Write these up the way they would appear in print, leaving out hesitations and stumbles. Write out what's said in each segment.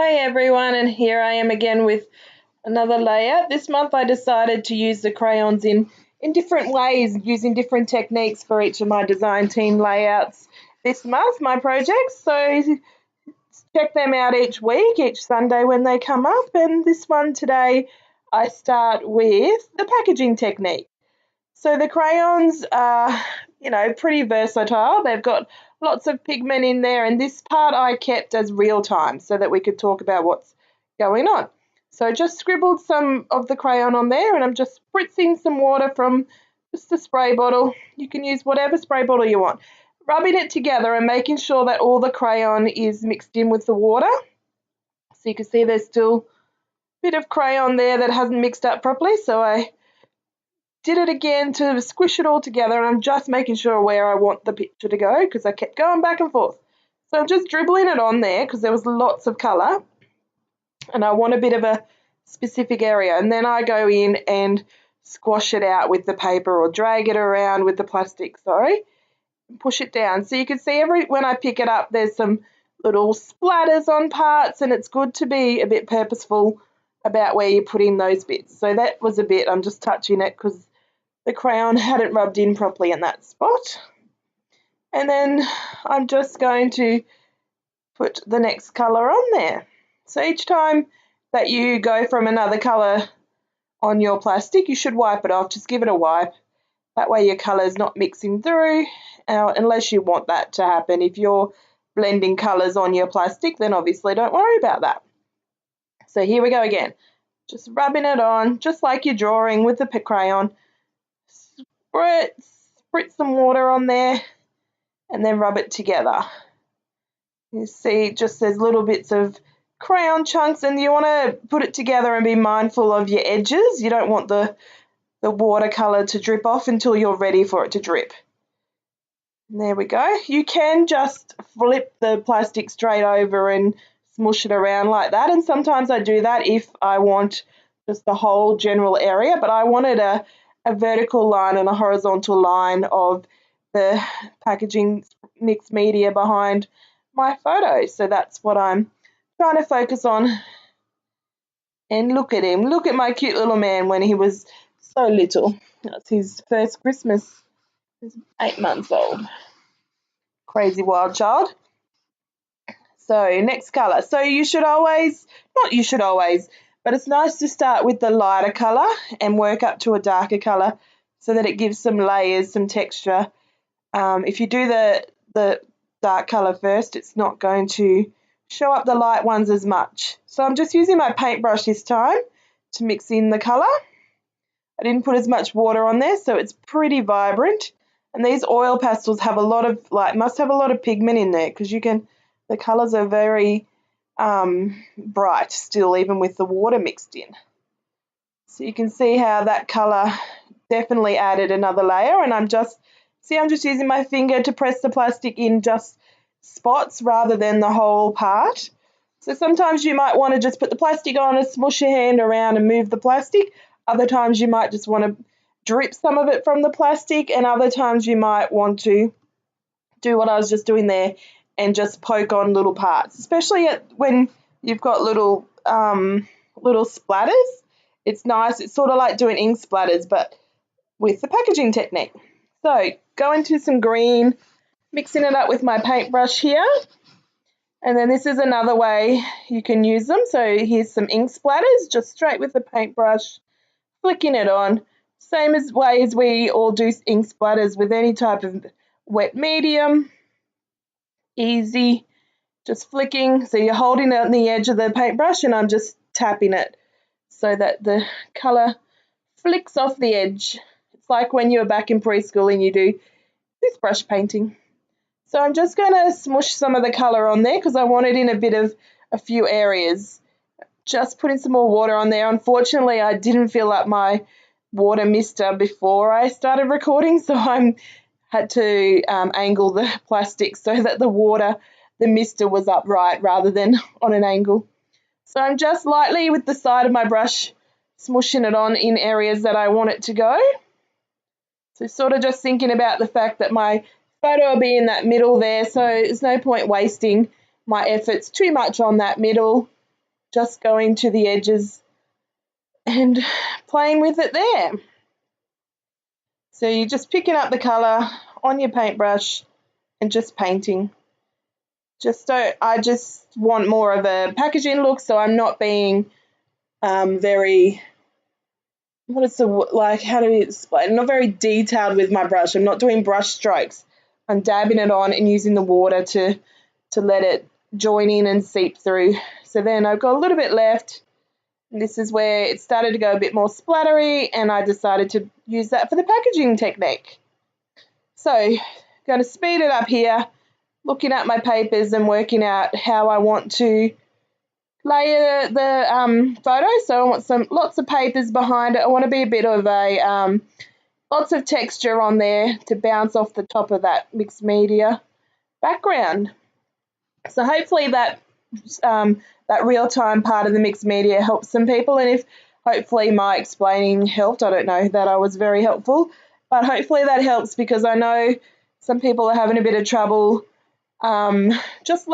Hi everyone, and here I am again with another layout. This month I decided to use the crayons in different ways, using different techniques for each of my design team layouts this month, my projects. So check them out each week, each Sunday when they come up. And this one today I start with the packaging technique. So the crayons are, pretty versatile. They've got lots of pigment in there, and this part I kept as real time so that we could talk about what's going on. So I just scribbled some of the crayon on there, and I'm just spritzing some water from just a spray bottle. You can use whatever spray bottle you want. Rubbing it together and making sure that all the crayon is mixed in with the water. So you can see there's still a bit of crayon there that hasn't mixed up properly, so I did it again to squish it all together, and I'm just making sure where I want the picture to go because I kept going back and forth. So I'm just dribbling it on there because there was lots of colour and I want a bit of a specific area, and then I go in and squash it out with the paper or drag it around with the plastic, and push it down. So you can see when I pick it up there's some little splatters on parts, and it's good to be a bit purposeful about where you put in those bits. So that was a bit, I'm just touching it because the crayon hadn't rubbed in properly in that spot. And then I'm just going to put the next colour on there. So each time that you go from another colour on your plastic, you should wipe it off. Just give it a wipe. That way your colour is not mixing through, unless you want that to happen. If you're blending colours on your plastic, then obviously don't worry about that. So here we go again. Just rubbing it on, just like you're drawing with the crayon. Spritz some water on there and then rub it together. You see just there's little bits of crayon chunks, and you want to put it together and be mindful of your edges. You don't want the watercolour to drip off until you're ready for it to drip. And there we go. You can just flip the plastic straight over and smush it around like that, and sometimes I do that if I want just the whole general area, but I wanted a vertical line and a horizontal line of the packaging mixed media behind my photo. So that's what I'm trying to focus on. And look at him. Look at my cute little man when he was so little. That's his first Christmas. He's 8 months old. Crazy wild child. So next colour. So but it's nice to start with the lighter colour and work up to a darker colour so that it gives some layers, some texture. If you do the dark colour first, it's not going to show up the light ones as much. So I'm just using my paintbrush this time to mix in the colour. I didn't put as much water on there, so it's pretty vibrant. And these oil pastels have must have a lot of pigment in there because the colours are very bright still, even with the water mixed in. So you can see how that colour definitely added another layer, and I'm just using my finger to press the plastic in just spots rather than the whole part. So sometimes you might want to just put the plastic on and smush your hand around and move the plastic. Other times you might just want to drip some of it from the plastic, and other times you might want to do what I was just doing there and just poke on little parts, especially when you've got little splatters. It's nice. It's sort of like doing ink splatters, but with the packaging technique. So go into some green, mixing it up with my paintbrush here. And then this is another way you can use them. So here's some ink splatters, just straight with the paintbrush, flicking it on. Same way as we all do ink splatters with any type of wet medium. Easy, just flicking. So you're holding it on the edge of the paintbrush, and I'm just tapping it so that the colour flicks off the edge. It's like when you were back in preschool and you do this brush painting. So I'm just going to smush some of the colour on there because I want it in a few areas. Just putting some more water on there. Unfortunately, I didn't fill up my water mister before I started recording, so I had to angle the plastic so that the mister was upright rather than on an angle. So I'm just lightly with the side of my brush smushing it on in areas that I want it to go. So sort of just thinking about the fact that my photo will be in that middle there, so there's no point wasting my efforts too much on that middle. just going to the edges and playing with it there. So you're just picking up the colour on your paintbrush and just painting. I just want more of a packaging look, so I'm not being very, how do you explain? Not very detailed with my brush. I'm not doing brush strokes. I'm dabbing it on and using the water to let it join in and seep through. So then I've got a little bit left. And this is where it started to go a bit more splattery, and I decided to use that for the packaging technique. So going to speed it up here, looking at my papers and working out how I want to layer the photo. So I want lots of papers behind it. I want to be a bit of a lots of texture on there to bounce off the top of that mixed media background. So hopefully that real-time part of the mixed media helps some people, and if hopefully my explaining helped, I don't know that I was very helpful, but hopefully that helps, because I know some people are having a bit of trouble just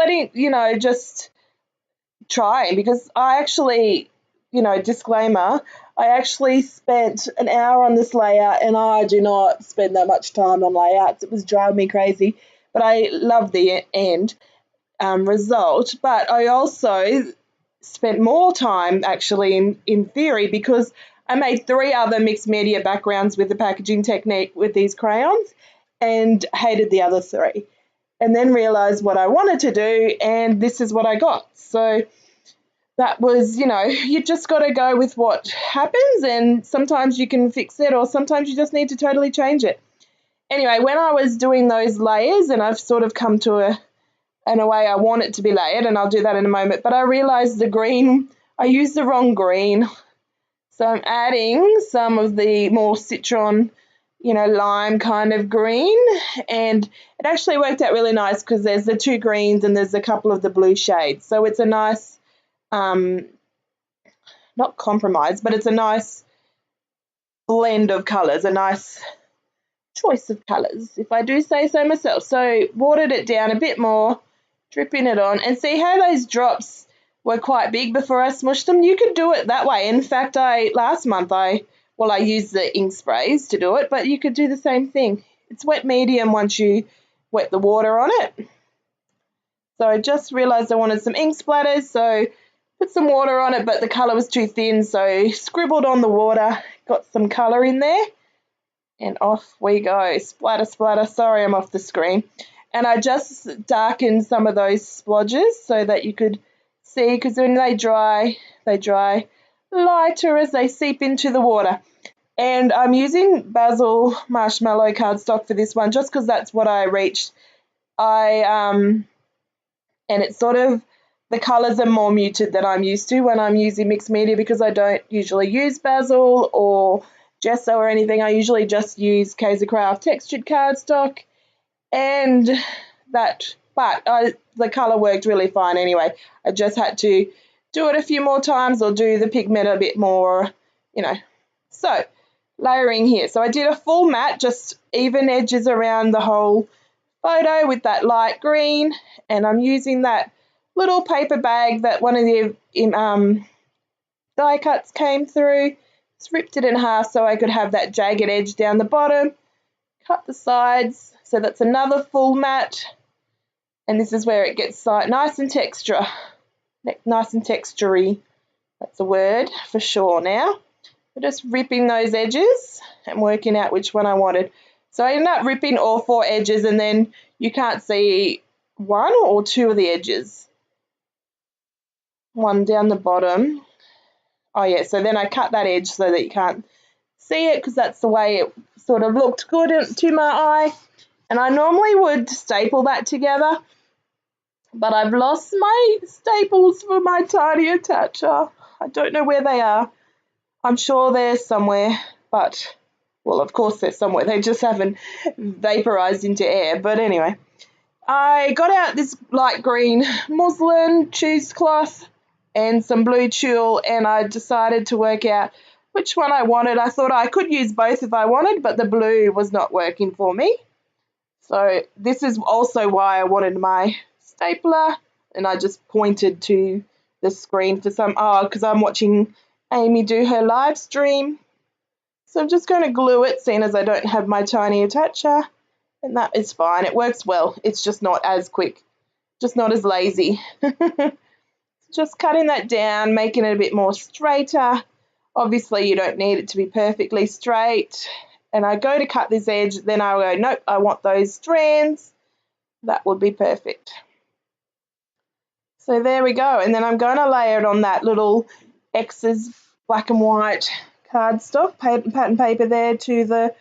trying, because I actually, disclaimer, I actually spent an hour on this layout, and I do not spend that much time on layouts. It was driving me crazy, but I love the end result. But I also spent more time actually in theory, because I made 3 other mixed media backgrounds with the packaging technique with these crayons and hated the other 3, and then realized what I wanted to do, and this is what I got. So that was, you just got to go with what happens, and sometimes you can fix it, or sometimes you just need to totally change it. Anyway, when I was doing those layers, and I've sort of come to a way I want it to be layered, and I'll do that in a moment, but I realized I used the wrong green. So I'm adding some of the more citron, lime kind of green, and it actually worked out really nice, because there's the 2 greens and there's a couple of the blue shades. So it's a nice, not compromise, but it's a nice blend of colours, a nice choice of colours, if I do say so myself. So watered it down a bit more, dripping it on, and see how those drops were quite big before I smushed them. You could do it that way. In fact, last month I used the ink sprays to do it, but you could do the same thing. It's wet medium once you wet the water on it. So I just realised I wanted some ink splatters, so put some water on it, but the colour was too thin, so scribbled on the water, got some colour in there, and off we go. Splatter, splatter. Sorry, I'm off the screen. And I just darkened some of those splodges so that you could see, because when they dry lighter as they seep into the water. And I'm using basil marshmallow cardstock for this one, just because that's what I reached. And it's sort of, the colours are more muted than I'm used to when I'm using mixed media, because I don't usually use basil or gesso or anything. I usually just use Kaiser Craft textured cardstock, and the colour worked really fine anyway. I just had to do it a few more times, or do the pigment a bit more, So layering here. So I did a full matte, just even edges around the whole photo with that light green, and I'm using that little paper bag that one of the die cuts came through. Just ripped it in half so I could have that jagged edge down the bottom, cut the sides. So that's another full matte, and this is where it gets nice and textury. That's a word for sure now. I'm just ripping those edges and working out which one I wanted. So I ended up ripping all 4 edges, and then you can't see 1 or 2 of the edges. One down the bottom. Oh yeah, so then I cut that edge so that you can't see it, because that's the way it sort of looked good to my eye. And I normally would staple that together, but I've lost my staples for my tiny attacher. I don't know where they are. I'm sure they're somewhere, but, well, of course they're somewhere. They just haven't vaporized into air. But anyway, I got out this light green muslin cheesecloth and some blue tulle, and I decided to work out which one I wanted. I thought I could use both if I wanted, but the blue was not working for me. So this is also why I wanted my stapler, and I just pointed to the screen for some, because I'm watching Amy do her live stream. So I'm just going to glue it, seeing as I don't have my tiny attacher, and that is fine. It works well. It's just not as quick, just not as lazy. Just cutting that down, making it a bit more straighter. Obviously, you don't need it to be perfectly straight. And I go to cut this edge, then I go, nope, I want those strands. That would be perfect. So there we go. And then I'm going to layer it on that little X's black and white cardstock, pattern paper there to the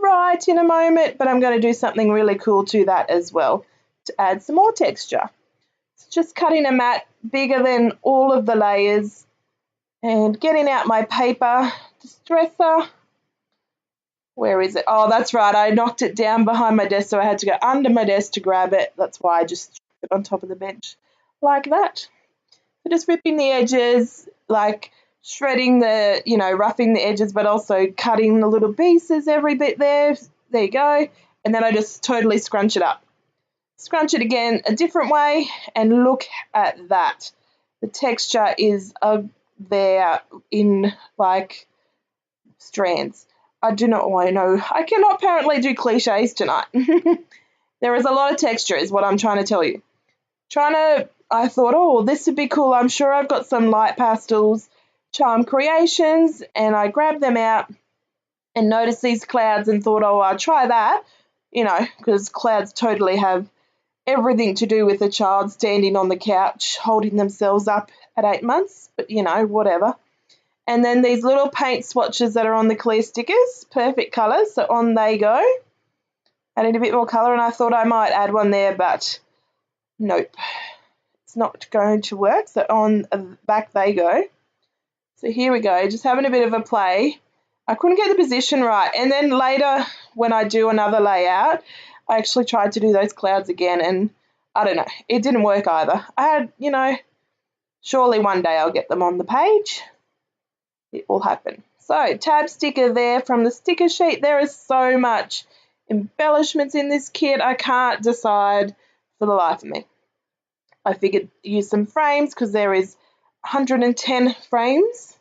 right in a moment, but I'm going to do something really cool to that as well to add some more texture. So just cutting a mat bigger than all of the layers and getting out my paper distresser. Where is it? Oh, that's right. I knocked it down behind my desk, so I had to go under my desk to grab it. That's why I just put it on top of the bench like that. So just ripping the edges, like shredding the, roughing the edges, but also cutting the little pieces every bit there. There you go. And then I just totally scrunch it up. Scrunch it again a different way, and look at that. The texture is there in like strands. I do not want to know. I cannot apparently do cliches tonight. There is a lot of texture is what I'm trying to tell you. I thought, oh, this would be cool. I'm sure I've got some light pastels, Charm Creations, and I grabbed them out and noticed these clouds and thought, oh, I'll try that, because clouds totally have everything to do with a child standing on the couch holding themselves up at 8 months, but whatever. And then these little paint swatches that are on the clear stickers, perfect colours, so on they go. Adding a bit more colour, and I thought I might add one there, but nope, it's not going to work, so on back they go. So here we go, just having a bit of a play. I couldn't get the position right, and then later when I do another layout, I actually tried to do those clouds again, and I don't know, it didn't work either. I had, surely one day I'll get them on the page. It will happen. So tab sticker there from the sticker sheet. There is so much embellishments in this kit. I can't decide for the life of me. I figured use some frames because there is 110 frames.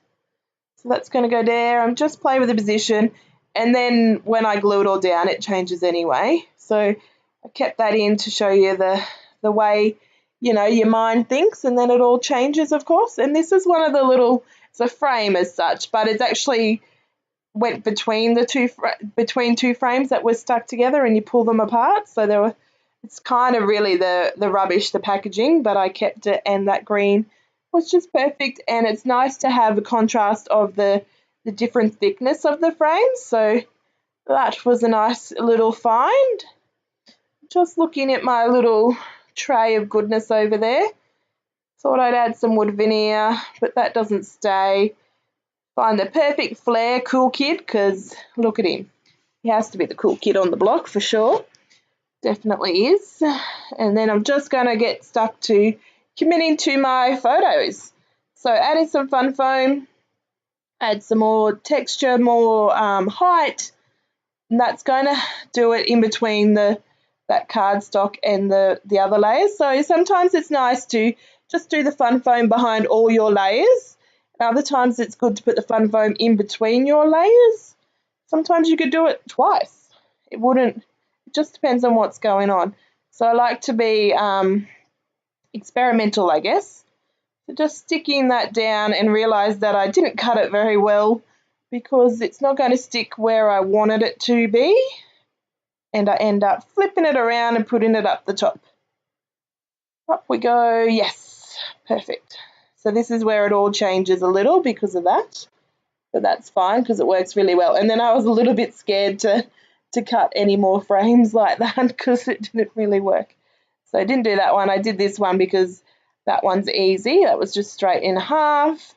So that's going to go there. I'm just playing with the position, and then when I glue it all down, it changes anyway. So I kept that in to show you the way, your mind thinks, and then it all changes, of course. And this is one of the little, it's a frame as such, but it's actually went between two frames that were stuck together, and you pull them apart. So it's kind of really the rubbish, the packaging, but I kept it, and that green was just perfect. And it's nice to have a contrast of the different thickness of the frames. So that was a nice little find. Just looking at my little tray of goodness over there. Thought I'd add some wood veneer, but that doesn't stay. Find the perfect flare cool kid, because look at him. He has to be the cool kid on the block for sure. Definitely is. And then I'm just going to get stuck to committing to my photos. So adding some fun foam, add some more texture, more height, and that's going to do it in between that cardstock and the other layers. So sometimes it's nice to just do the fun foam behind all your layers. And other times it's good to put the fun foam in between your layers. Sometimes you could do it twice. It just depends on what's going on. So I like to be experimental, I guess. So just sticking that down, and realize that I didn't cut it very well because it's not going to stick where I wanted it to be. And I end up flipping it around and putting it up the top. Up we go. Yes, perfect. So this is where it all changes a little because of that. But that's fine because it works really well. And then I was a little bit scared to cut any more frames like that because it didn't really work. So I didn't do that one. I did this one because that one's easy. That was just straight in half.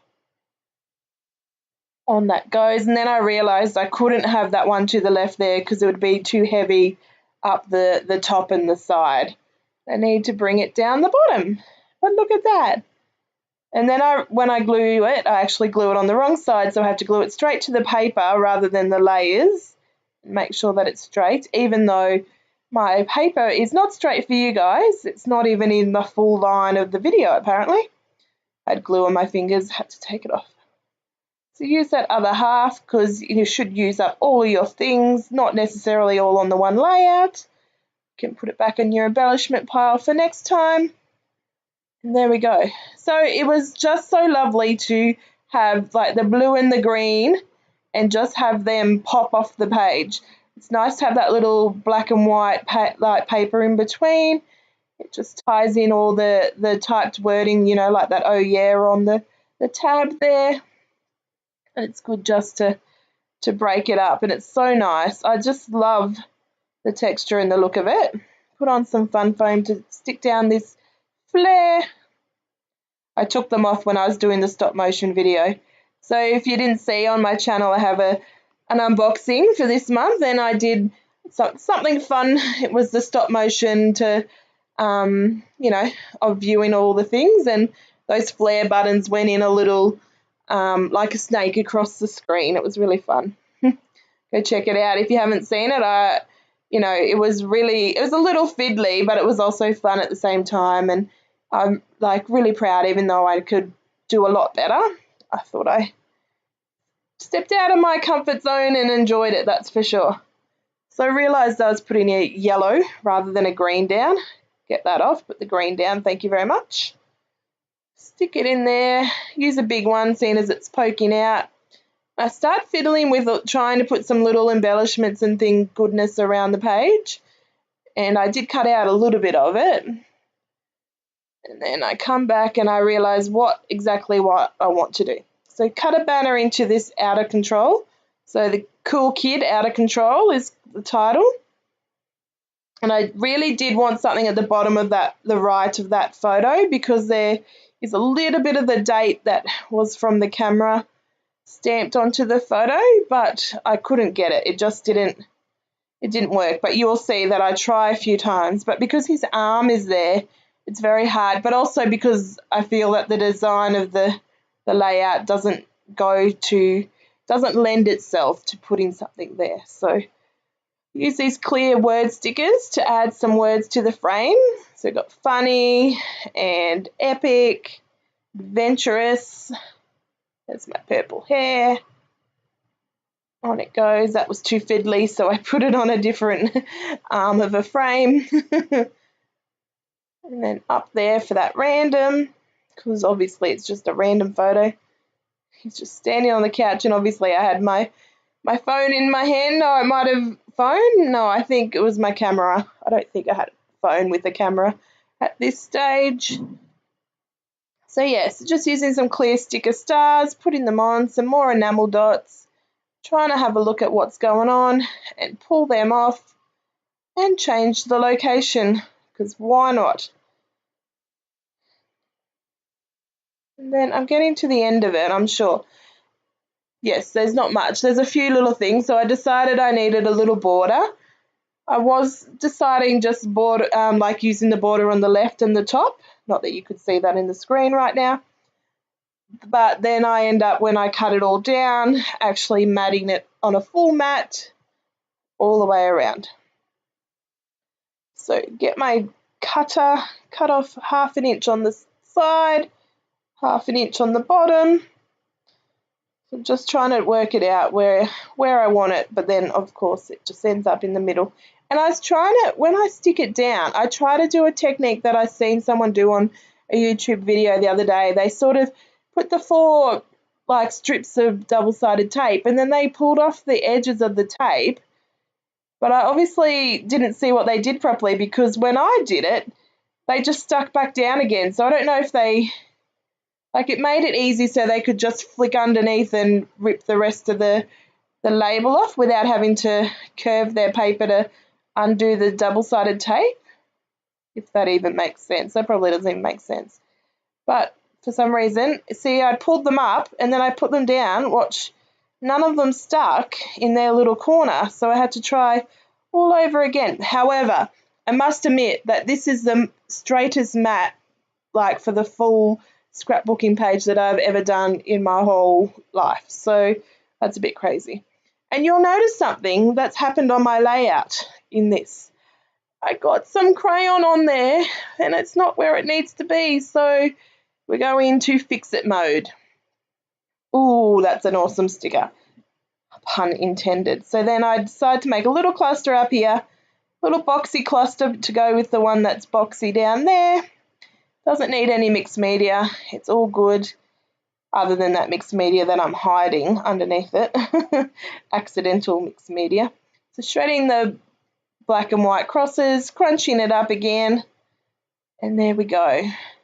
On that goes, and then I realized I couldn't have that one to the left there because it would be too heavy up the top and the side. I need to bring it down the bottom, but look at that. And then when I glue it, I actually glue it on the wrong side, so I have to glue it straight to the paper rather than the layers. Make sure that it's straight, even though my paper is not straight for you guys. It's not even in the full line of the video apparently. I had glue on my fingers, had to take it off. So use that other half because you should use up all of your things, not necessarily all on the one layout. You can put it back in your embellishment pile for next time. And there we go. So it was just so lovely to have like the blue and the green and just have them pop off the page. It's nice to have that little black and white light paper in between. It just ties in all the typed wording, you know, like that oh yeah on the tab there. And it's good just to break it up, and it's so nice. I just love the texture and the look of it. Put on some fun foam to stick down this flare. I took them off when I was doing the stop motion video. So if you didn't see on my channel, I have an unboxing for this month, and I did something fun. It was the stop motion to, you know, of viewing all the things, and those flare buttons went in a little like a snake across the screen. It was really fun. Go check it out if you haven't seen it. You know, it was a little fiddly, but it was also fun at the same time, and I'm like really proud, even though I could do a lot better. I thought I stepped out of my comfort zone and enjoyed it, that's for sure. So I realised I was putting a yellow rather than a green down. Get that off, put the green down, thank you very much. Stick it in there, use a big one seeing as it's poking out. I start fiddling with trying to put some little embellishments and goodness around the page, and I did cut out a little bit of it. And then I come back and I realise exactly what I want to do. So cut a banner into this Out of Control. So the Cool Kid Out of Control is the title. And I really did want something at the bottom of the right of that photo, because there is a little bit of the date that was from the camera stamped onto the photo, but I couldn't get it. It just didn't work. But you'll see that I try a few times. But because his arm is there, it's very hard. But also because I feel that the design of the layout doesn't lend itself to putting something there. So use these clear word stickers to add some words to the frame. So we've got funny and epic, adventurous. There's my purple hair. On it goes. That was too fiddly, so I put it on a different arm of a frame. And then up there for that random, because obviously it's just a random photo. He's just standing on the couch, and obviously I had my phone in my hand. No, it might have phone. No, I think it was my camera. I don't think I had a phone with the camera at this stage. So yes, just using some clear sticker stars, putting them on, some more enamel dots, trying to have a look at what's going on and pull them off and change the location, because why not? And then I'm getting to the end of it, I'm sure. Yes, there's not much. There's a few little things, so I decided I needed a little border. I was deciding just border, like using the border on the left and the top. Not that you could see that in the screen right now. But then I end up, when I cut it all down, actually matting it on a full mat all the way around. So get my cutter, cut off 1/2 inch on the side, 1/2 inch on the bottom. So just trying to work it out where I want it, but then of course it just ends up in the middle. And I was trying to, when I stick it down, I try to do a technique that I seen someone do on a YouTube video the other day. They sort of put the 4 like strips of double-sided tape, and then they pulled off the edges of the tape. But I obviously didn't see what they did properly, because when I did it, they just stuck back down again. So I don't know if they, like, it made it easy so they could just flick underneath and rip the rest of the label off without having to curve their paper to undo the double-sided tape, if that even makes sense. That probably doesn't even make sense. But for some reason, see, I pulled them up and then I put them down. Watch, none of them stuck in their little corner, so I had to try all over again. However, I must admit that this is the straightest mat, like, for the full scrapbooking page that I've ever done in my whole life. So that's a bit crazy. And you'll notice something that's happened on my layout in this. I got some crayon on there and it's not where it needs to be. So we go into fix it mode. Ooh, that's an awesome sticker. Pun intended. So then I decide to make a little cluster up here, little boxy cluster to go with the one that's boxy down there. Doesn't need any mixed media. It's all good, other than that mixed media that I'm hiding underneath it. Accidental mixed media. So shredding the black and white crosses, crunching it up again, and there we go.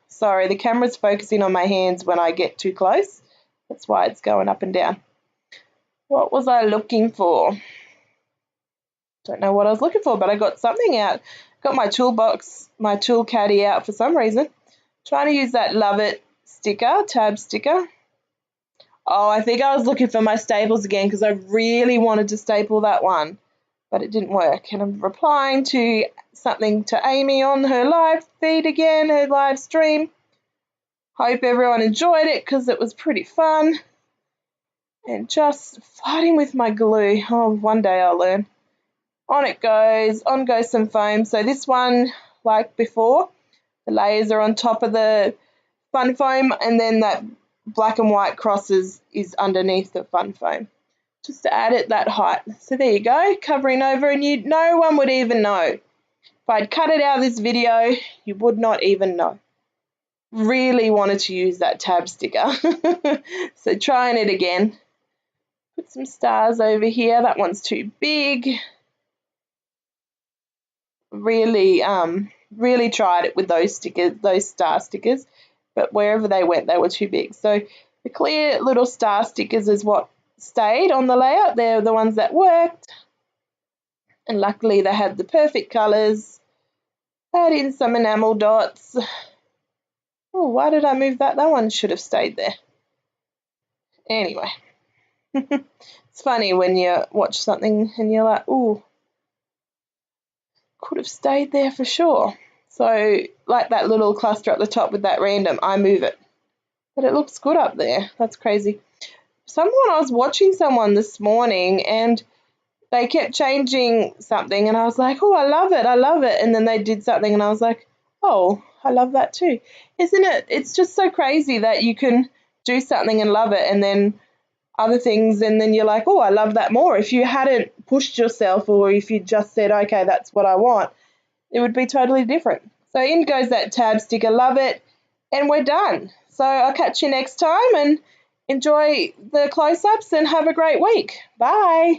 Sorry, the camera's focusing on my hands when I get too close. That's why it's going up and down. What was I looking for? Don't know what I was looking for, but I got something out. Got my toolbox, my tool caddy out for some reason. Trying to use that Love It sticker, tab sticker. Oh, I think I was looking for my staples again because I really wanted to staple that one, but it didn't work. And I'm replying to something to Amy on her live feed again, her live stream. Hope everyone enjoyed it because it was pretty fun. And just fighting with my glue. Oh, one day I'll learn. On it goes. On goes some foam. So this one, like before, the layers are on top of the fun foam, and then that black and white crosses is underneath the fun foam, just to add it that height. So there you go, covering over, and no one would even know. If I'd cut it out of this video, you would not even know. Really wanted to use that tab sticker. So trying it again. Put some stars over here. That one's too big. Really tried it with those stickers, those star stickers, but wherever they went, they were too big. So the clear little star stickers is what stayed on the layout. They're the ones that worked, and luckily they had the perfect colours. Add in some enamel dots. Oh, why did I move that? That one should have stayed there. Anyway, it's funny when you watch something and you're like, ooh, could have stayed there for sure. So like that little cluster at the top with that random, I move it. But it looks good up there. That's crazy. I was watching someone this morning and they kept changing something and I was like, oh, I love it, I love it. And then they did something and I was like, oh, I love that too. Isn't it? It's just so crazy that you can do something and love it and then other things, and then you're like, oh, I love that more. If you hadn't pushed yourself, or if you just said, okay, that's what I want, it would be totally different. So in goes that tab sticker, love it, and we're done. So I'll catch you next time, and enjoy the close-ups and have a great week. Bye.